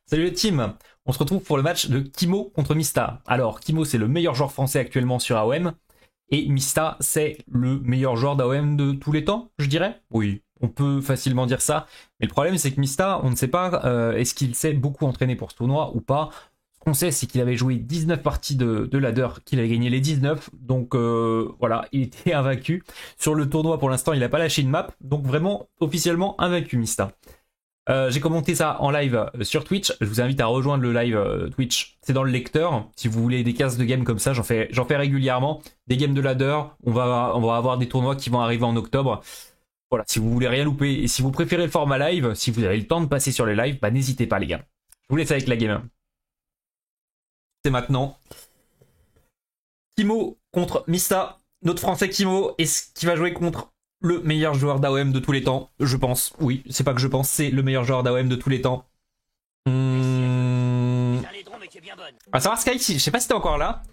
Salut les team, on se retrouve pour le match de Kimo contre Mista. Alors, Kimo c'est le meilleur joueur français actuellement sur AOM, et Mista c'est le meilleur joueur d'AOM de tous les temps, je dirais. Oui, on peut facilement dire ça, mais le problème c'est que Mista, on ne sait pas est-ce qu'il s'est beaucoup entraîné pour ce tournoi ou pas. Ce qu'on sait c'est qu'il avait joué 19 parties de ladder, qu'il avait gagné les 19, donc voilà, il était invaincu. Sur le tournoi pour l'instant il n'a pas lâché une map, donc vraiment officiellement invaincu Mista. J'ai commenté ça en live sur Twitch. Je vous invite à rejoindre le live Twitch. C'est dans le lecteur. Si vous voulez des cases de games comme ça, j'en fais régulièrement. Des games de ladder. On va avoir des tournois qui vont arriver en octobre. Voilà, si vous voulez rien louper et si vous préférez le format live, si vous avez le temps de passer sur les lives, bah n'hésitez pas les gars. Je vous laisse avec la game. C'est maintenant. Kimo contre Mista. Notre français Kimo est-ce qu'il va jouer contre le meilleur joueur d'AOM de tous les temps, je pense. Oui, c'est pas que je pense, c'est le meilleur joueur d'AOM de tous les temps. À savoir Sky, je sais pas si t'es encore là,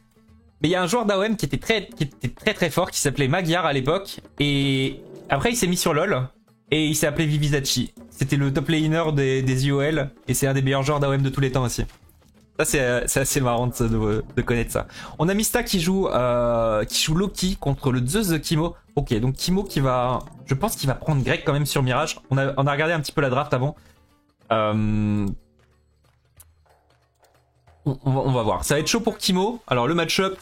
mais il y a un joueur d'AOM qui était très fort, qui s'appelait Magyar à l'époque, et après il s'est mis sur LoL, et il s'est appelé Vivizachi. C'était le top laner des IOL, et c'est un des meilleurs joueurs d'AOM de tous les temps aussi. Ça c'est assez marrant de connaître ça. On a Mista qui joue Loki contre le Zeus de Kimo. Ok, donc Kimo qui va... Je pense qu'il va prendre Greg quand même sur Mirage. On a regardé un petit peu la draft avant. On va voir. Ça va être chaud pour Kimo. Alors le match-up...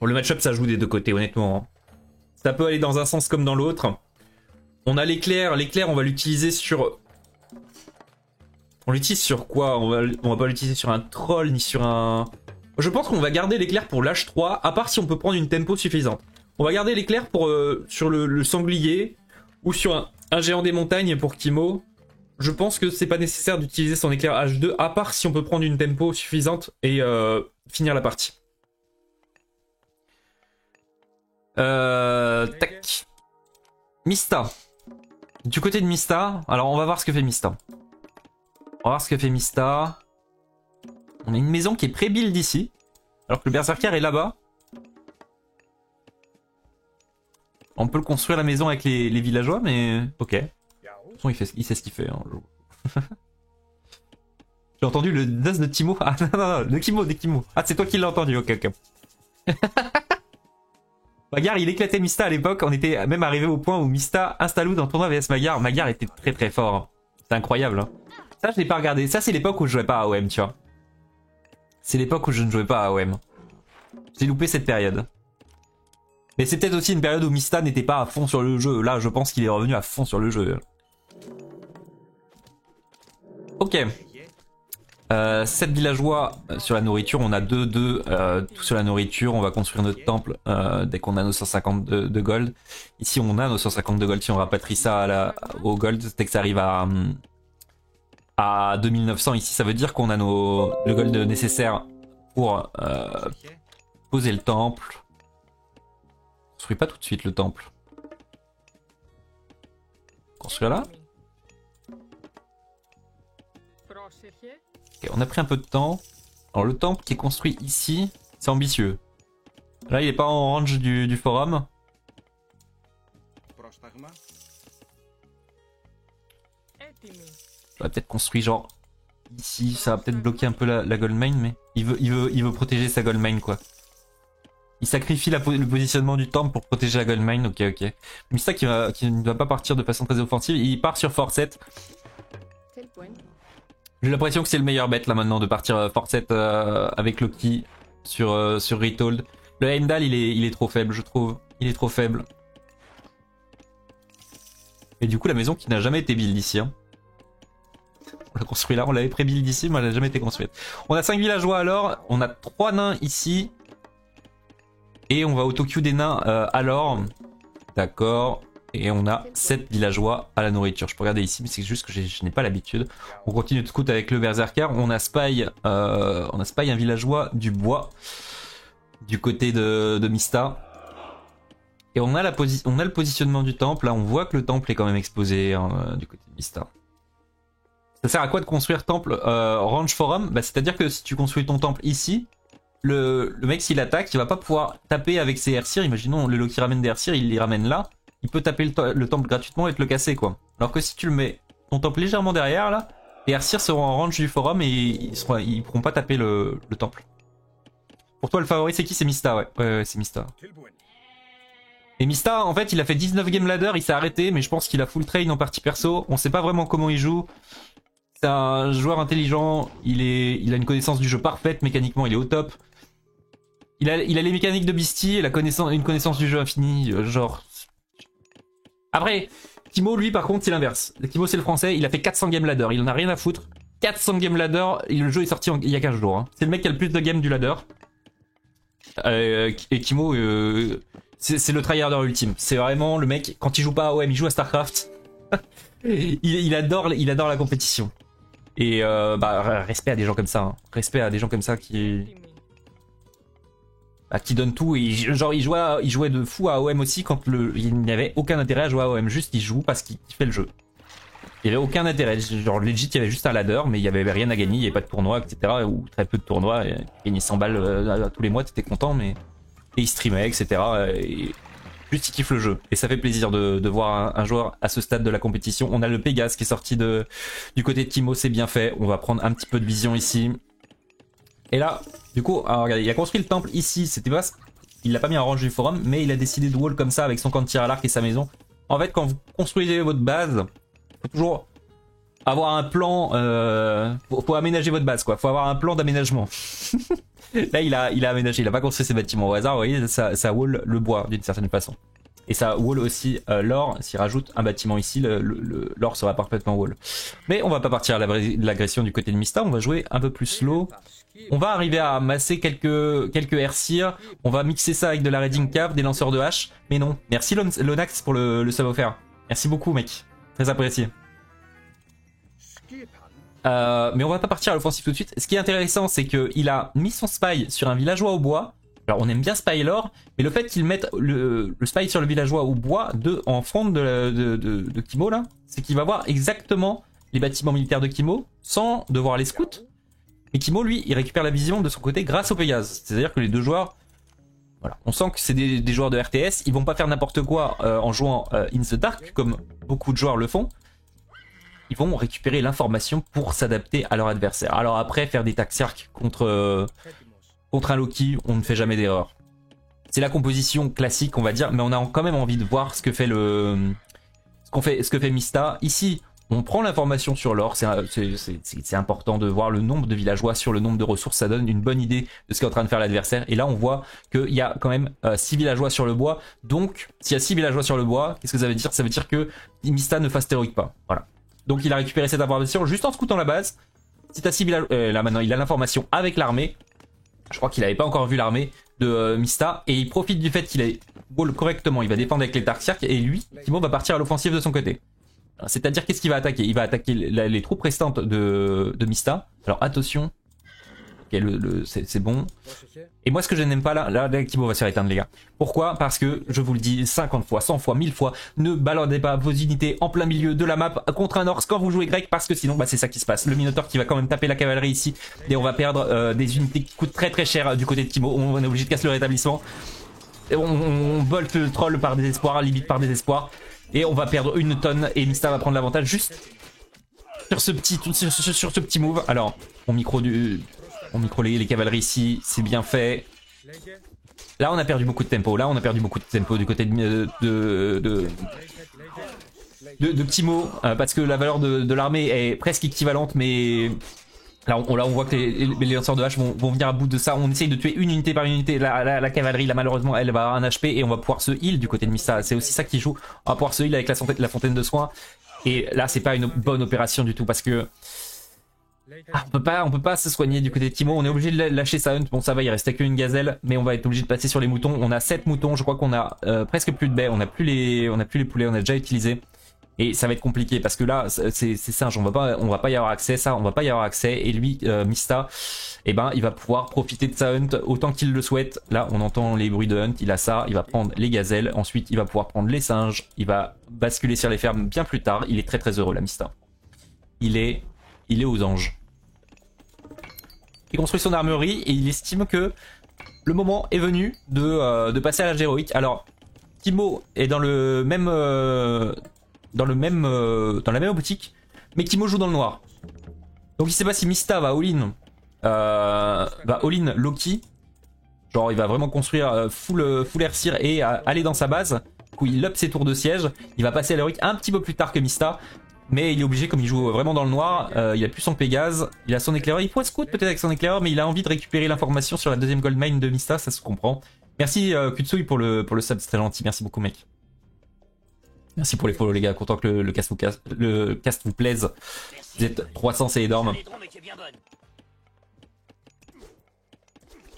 Bon, le match-up ça joue des deux côtés honnêtement. Ça peut aller dans un sens comme dans l'autre. On a l'éclair. L'éclair on va l'utiliser sur... On l'utilise sur quoi? On va pas l'utiliser sur un troll ni sur un... Je pense qu'on va garder l'éclair pour l'H3, à part si on peut prendre une tempo suffisante. On va garder l'éclair pour sur le sanglier ou sur un géant des montagnes pour Kimo. Je pense que c'est pas nécessaire d'utiliser son éclair H2, à part si on peut prendre une tempo suffisante et finir la partie. Tac. Mista. Du côté de Mista, alors on va voir ce que fait Mista. On va voir ce que fait Mista. On a une maison qui est pré-build ici. Alors que le berserker est là-bas. On peut le construire la maison avec les villageois, mais ok. De toute façon, il sait ce qu'il fait. Hein. J'ai entendu le Daz de Timo. Ah non, de Kimo. Ah, c'est toi qui l'as entendu, ok. Magyar, il éclatait Mista à l'époque. On était même arrivé au point où Mista installe dans le tournoi vs Magyar. Magyar était très fort. Hein. C'est incroyable. Hein. Ça, je l'ai pas regardé. Ça, c'est l'époque où je jouais pas à AOM, tu vois. C'est l'époque où je ne jouais pas à AOM. J'ai loupé cette période. Mais c'est peut-être aussi une période où Mista n'était pas à fond sur le jeu. Là, je pense qu'il est revenu à fond sur le jeu. Ok. 7 villageois sur la nourriture. On a 2 tout sur la nourriture. On va construire notre temple dès qu'on a nos 150 de gold. Ici, on a nos 150 de gold. Si on rapatrie ça au gold, dès que ça arrive à 2900 ici, ça veut dire qu'on a le gold nécessaire pour poser le temple. Construis pas tout de suite le temple. Construire là. Ok, on a pris un peu de temps. Alors le temple qui est construit ici, c'est ambitieux. Là il est pas en range du forum. J'aurais peut-être construit genre ici, ça va peut-être bloquer un peu la gold mine, mais il veut protéger sa gold mine quoi. Il sacrifie le positionnement du temple pour protéger la gold mine, ok. Mista qui ne va pas partir de façon très offensive, il part sur Forset. J'ai l'impression que c'est le meilleur bet là maintenant de partir Forset avec Loki sur Retold. Le Heimdall il est trop faible je trouve, il est trop faible. Et du coup la maison qui n'a jamais été build ici. Hein. On l'a construit là, on l'avait pré-build ici, mais elle n'a jamais été construite. On a 5 villageois alors, on a 3 nains ici. Et on va au Tokyo des nains alors. D'accord. Et on a 7 villageois à la nourriture. Je peux regarder ici, mais c'est juste que je n'ai pas l'habitude. On continue de scout avec le berserker. On a spy un villageois du bois. Du côté de Mista. Et on a le positionnement du temple. Là, on voit que le temple est quand même exposé hein, du côté de Mista. Ça sert à quoi de construire temple range forum? Bah, c'est-à-dire que si tu construis ton temple ici, le mec s'il attaque, il va pas pouvoir taper avec ses Airseer. Imaginons le Loki ramène des Airseer, il les ramène là. Il peut taper le temple gratuitement et te le casser quoi. Alors que si tu le mets ton temple légèrement derrière là. Les Arsir seront en range du forum et ils pourront pas taper le temple. Pour toi le favori c'est qui? C'est Mista, ouais c'est Mista. Et Mista en fait il a fait 19 game ladder, il s'est arrêté mais je pense qu'il a full train en partie perso. On sait pas vraiment comment il joue. C'est un joueur intelligent, il a une connaissance du jeu parfaite, mécaniquement il est au top. Il a les mécaniques de Beastie et une connaissance du jeu infinie, genre... Après, Kimo lui par contre c'est l'inverse. Kimo c'est le français, il a fait 400 game ladder, il en a rien à foutre. 400 game ladder, le jeu est sorti il y a 15 jours. Hein. C'est le mec qui a le plus de game du ladder. Et Kimo, c'est le tryharder ultime. C'est vraiment le mec, quand il joue pas à OM, il joue à StarCraft. il adore la compétition. Et respect à des gens comme ça. Hein. Respect à des gens comme ça qui donnent tout. Et genre il jouait de fou à OM aussi quand il n'y avait aucun intérêt à jouer à OM. Juste il joue parce qu'il fait le jeu. Il n'y avait aucun intérêt. Genre legit il y avait juste un ladder mais il n'y avait rien à gagner. Il n'y avait pas de tournoi etc. Ou très peu de tournois. Il gagnait 100 balles tous les mois, t'étais content mais... Et il streamait etc. Et... Juste il kiffe le jeu et ça fait plaisir de voir un joueur à ce stade de la compétition. On a le Pégase qui est sorti du côté de Kimo, c'est bien fait. On va prendre un petit peu de vision ici. Et là, du coup, alors regardez, il a construit le temple ici, c'était pas... Il l'a pas mis en range du forum, mais il a décidé de wall comme ça avec son camp de tir à l'arc et sa maison. En fait, quand vous construisez votre base, faut toujours avoir un plan... faut aménager votre base, quoi. Faut avoir un plan d'aménagement. Là, il a aménagé, il a pas construit ses bâtiments au hasard, vous voyez, ça wall le bois d'une certaine façon. Et ça wall aussi l'or, s'il rajoute un bâtiment ici, l'or sera parfaitement wall. Mais on va pas partir à l'agression du côté de Mista, on va jouer un peu plus slow. On va arriver à masser quelques Airseer, on va mixer ça avec de la Reading Cap, des lanceurs de hache, mais non. Merci Lonax pour le sub offert. Merci beaucoup mec, très apprécié. Mais on va pas partir à l'offensive tout de suite. Ce qui est intéressant, c'est qu'il a mis son spy sur un villageois au bois. Alors on aime bien spy lore, mais le fait qu'il mette le spy sur le villageois au bois en front de Kimo là, c'est qu'il va voir exactement les bâtiments militaires de Kimo sans devoir les scouts. Et Kimo lui, il récupère la vision de son côté grâce au Pégase. C'est-à-dire que les deux joueurs, voilà, on sent que c'est des joueurs de RTS, ils vont pas faire n'importe quoi en jouant In the Dark comme beaucoup de joueurs le font. Ils vont récupérer l'information pour s'adapter à leur adversaire. Alors après, faire des taxiarques contre un Loki, on ne fait jamais d'erreur. C'est la composition classique, on va dire, mais on a quand même envie de voir ce que fait Mista. Ici, on prend l'information sur l'or, c'est important de voir le nombre de villageois sur le nombre de ressources, ça donne une bonne idée de ce qu'est en train de faire l'adversaire. Et là, on voit qu'il y a quand même 6 villageois sur le bois. Donc, s'il y a 6 villageois sur le bois, qu'est-ce que ça veut dire? Ça veut dire que Mista ne fast héroïque pas. Voilà. Donc il a récupéré cette information juste en scoutant la base. Si t'as 6 villageois... là maintenant il a l'information avec l'armée. Je crois qu'il avait pas encore vu l'armée de Mista. Et il profite du fait qu'il a wall correctement. Il va défendre avec les Darksiark. Et lui, Kimo va partir à l'offensive de son côté. C'est-à-dire qu'est-ce qu'il va attaquer? Il va attaquer les troupes restantes de Mista. Alors attention. Ok, c'est bon. Et moi ce que je n'aime pas là Kimo va se faire éteindre les gars. Pourquoi? Parce que je vous le dis 50 fois, 100 fois, 1000 fois, ne baladez pas vos unités en plein milieu de la map contre un Norse quand vous jouez grec, parce que sinon c'est ça qui se passe. Le Minotaur qui va quand même taper la cavalerie ici et on va perdre des unités qui coûtent très très cher du côté de Kimo. On est obligé de casser le rétablissement. Et on bolte le troll par désespoir, limite par désespoir, et on va perdre une tonne et Mista va prendre l'avantage juste sur ce petit move. Alors on micro les cavaleries ici, c'est bien fait. Là on a perdu beaucoup de tempo, du côté de Kimo, parce que la valeur de l'armée est presque équivalente, mais là on voit que les lanceurs de hache vont venir à bout de ça. On essaye de tuer une unité par unité. La cavalerie là malheureusement elle va avoir un HP et on va pouvoir se heal du côté de Mista. C'est aussi ça qui joue, on va pouvoir se heal avec la fontaine de soins. Et là c'est pas une bonne opération du tout parce que on peut pas se soigner du côté de Kimo, on est obligé de lâcher sa hunt. Bon ça va, il restait qu'une gazelle, mais on va être obligé de passer sur les moutons. On a 7 moutons, je crois qu'on a presque plus de baies, on a plus les poulets, on a déjà utilisé. Et ça va être compliqué parce que là c'est singe, on va pas y avoir accès, ça on va pas y avoir accès. Et lui Mista, eh ben il va pouvoir profiter de sa hunt autant qu'il le souhaite. Là on entend les bruits de hunt, il a ça, il va prendre les gazelles, ensuite il va pouvoir prendre les singes, il va basculer sur les fermes bien plus tard. Il est très très heureux là Mista. Il est aux anges. Il construit son armerie et il estime que le moment est venu de passer à l'âge héroïque. Alors, Kimo est dans la même boutique. mais Kimo joue dans le noir. Donc il sait pas si Mista va all-in Loki. Genre il va vraiment construire full Airseer et aller dans sa base. Du coup il up ses tours de siège. Il va passer à l'héroïque un petit peu plus tard que Mista. Mais il est obligé, comme il joue vraiment dans le noir, il a plus son Pégase, il a son éclaireur. Il pourrait scout peut-être avec son éclaireur, mais il a envie de récupérer l'information sur la deuxième gold mine de Mista, ça se comprend. Merci Kutsui pour le sub, c'est très gentil, merci beaucoup mec. Merci pour les follow les gars, content que le cast vous plaise. Vous êtes 300, c'est énorme.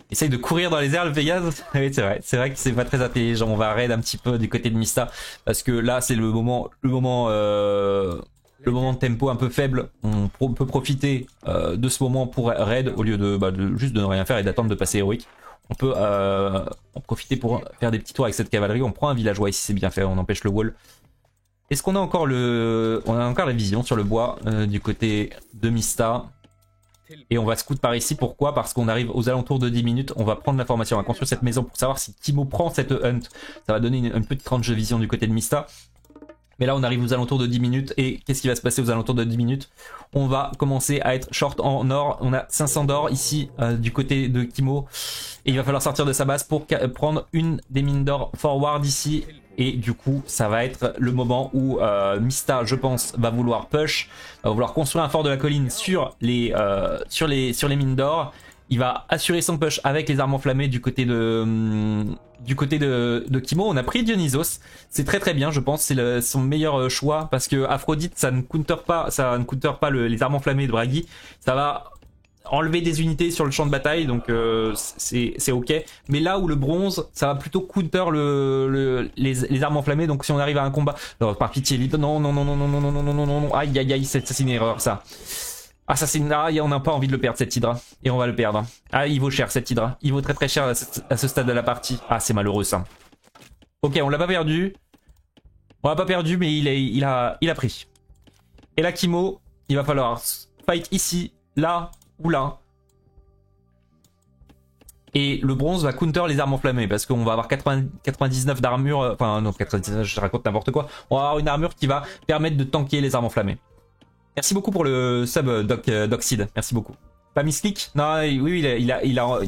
Essaye de courir dans les airs le Pégase. Oui c'est vrai que c'est pas très intelligent. On va raid un petit peu du côté de Mista parce que là c'est le moment de tempo un peu faible. On peut profiter de ce moment pour raid au lieu de juste de ne rien faire et d'attendre de passer héroïque. On peut en profiter pour faire des petits tours avec cette cavalerie. On prend un villageois ici, c'est bien fait, on empêche le wall. Est-ce qu'on a encore la vision sur le bois du côté de Mista? Et on va scout par ici, pourquoi? Parce qu'on arrive aux alentours de 10 minutes, on va prendre l'information, on va construire cette maison pour savoir si Kimo prend cette hunt. Ça va donner une petite tranche de vision du côté de Mista. Mais là on arrive aux alentours de 10 minutes et qu'est-ce qui va se passer aux alentours de 10 minutes? On va commencer à être short en or, on a 500 d'or ici du côté de Kimo. Et il va falloir sortir de sa base pour prendre une des mines d'or forward ici. Et du coup ça va être le moment où Mista je pense va vouloir push, va vouloir construire un fort de la colline sur les mines d'or. Il va assurer son push avec les armes enflammées du côté de Kimo. On a pris Dionysos, c'est très bien je pense, c'est son meilleur choix parce que Aphrodite ça ne counter pas les armes enflammées de Bragi. Ça va enlever des unités sur le champ de bataille, donc c'est ok. Mais là où le bronze, ça va plutôt counter les armes enflammées. Donc si on arrive à un combat, alors, par pitié, non, aïe, c'est une erreur ça. Ah ça c'est on n'a pas envie de le perdre cet hydra et on va le perdre. Ah il vaut cher cet hydra, il vaut très cher à ce stade de la partie. Ah c'est malheureux ça. Ok on l'a pas perdu, mais il a pris. Et là Kimo, il va falloir fight ici, là ou là. Et le bronze va counter les armes enflammées parce qu'on va avoir 99 d'armure, enfin non 99 je raconte n'importe quoi. On va avoir une armure qui va permettre de tanker les armes enflammées. Merci beaucoup pour le sub Docsid, merci beaucoup. Pas misclick? Non, oui,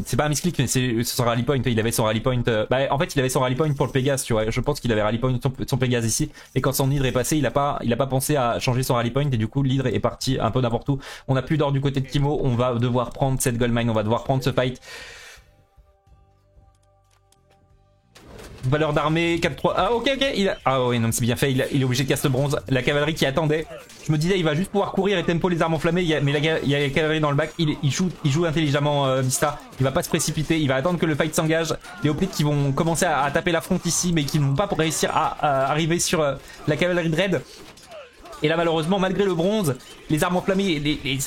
c'est pas un misclick, mais c'est son rally point. Il avait son rally point. En fait, il avait son rally point pour le Pégase, tu vois. Je pense qu'il avait rally point son Pégase ici. Et quand son hydre est passé, il a pas pensé à changer son rally point. Et du coup, l'hydre est parti un peu n'importe où. On a plus d'or du côté de Kimo. On va devoir prendre cette gold mine. On va devoir prendre ce fight. Valeur d'armée 4-3. Ah ok. Ah oui non c'est bien fait, il est obligé de casser le bronze. La cavalerie qui attendait. Je me disais il va juste pouvoir courir et tempo les armes enflammées. Mais il y a la cavalerie dans le bac. Il joue intelligemment Mista. Il va pas se précipiter. Il va attendre que le fight s'engage. Les hoplites qui vont commencer à taper la front ici. Mais qui ne vont pas réussir à arriver sur la cavalerie de raid. Et là malheureusement malgré le bronze, les armes enflammées, les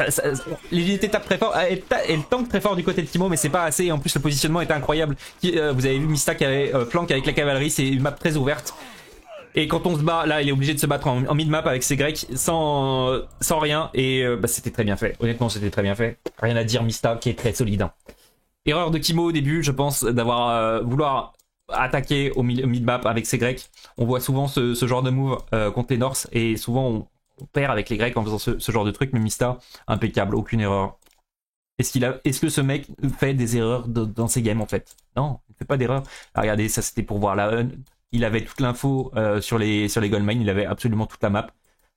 unités tapent très fort, elles tankent très fort du côté de Kimo mais c'est pas assez et en plus le positionnement était incroyable. Vous avez vu Mista qui avait flank avec la cavalerie, c'est une map très ouverte. Et quand on se bat, là il est obligé de se battre en mid-map avec ses grecs sans rien et c'était très bien fait, honnêtement c'était très bien fait. Rien à dire, Mista qui est très solide. Erreur de Kimo au début je pense d'avoir vouloir attaquer au mid-map avec ses grecs. On voit souvent ce genre de move contre les Norse et souvent on perd avec les grecs en faisant ce genre de truc, mais Mista, impeccable, aucune erreur. Est-ce que ce mec fait des erreurs dans ses games en fait? Non, il fait pas d'erreur. Regardez, ça c'était pour voir la il avait toute l'info sur les gold mines, il avait absolument toute la map.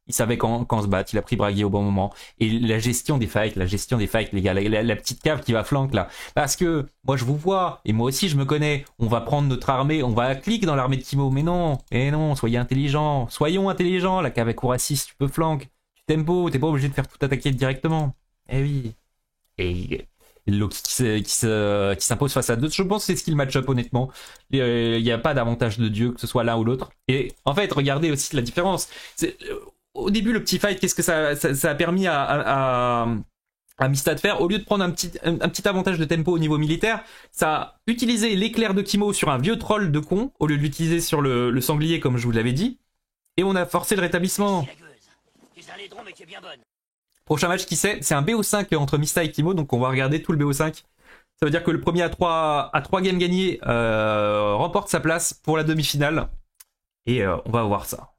Il savait quand se battre, il a pris Bragi au bon moment. Et la gestion des fights, les gars, la petite cave qui va flank là. Parce que moi je vous vois, et moi aussi je me connais, on va prendre notre armée, on va cliquer dans l'armée de Kimo. Mais non, soyons intelligents, la cave elle court à 6, tu peux flank, tu tempo, t'es pas obligé de faire tout attaquer directement. Eh oui. Et Loki qui s'impose face à deux, je pense que c'est skill match-up honnêtement. Il n'y a pas d'avantage de dieu que ce soit l'un ou l'autre. Et en fait, regardez aussi la différence. Au début, le petit fight, qu'est-ce que ça a permis à Mista de faire? Au lieu de prendre un petit avantage de tempo au niveau militaire, ça a utilisé l'éclair de Kimo sur un vieux troll de con, au lieu de l'utiliser sur le sanglier, comme je vous l'avais dit. Et on a forcé le rétablissement. Prochain match, qui c'est un BO5 entre Mista et Kimo, donc on va regarder tout le BO5. Ça veut dire que le premier à 3 games gagnés remporte sa place pour la demi-finale. Et on va voir ça.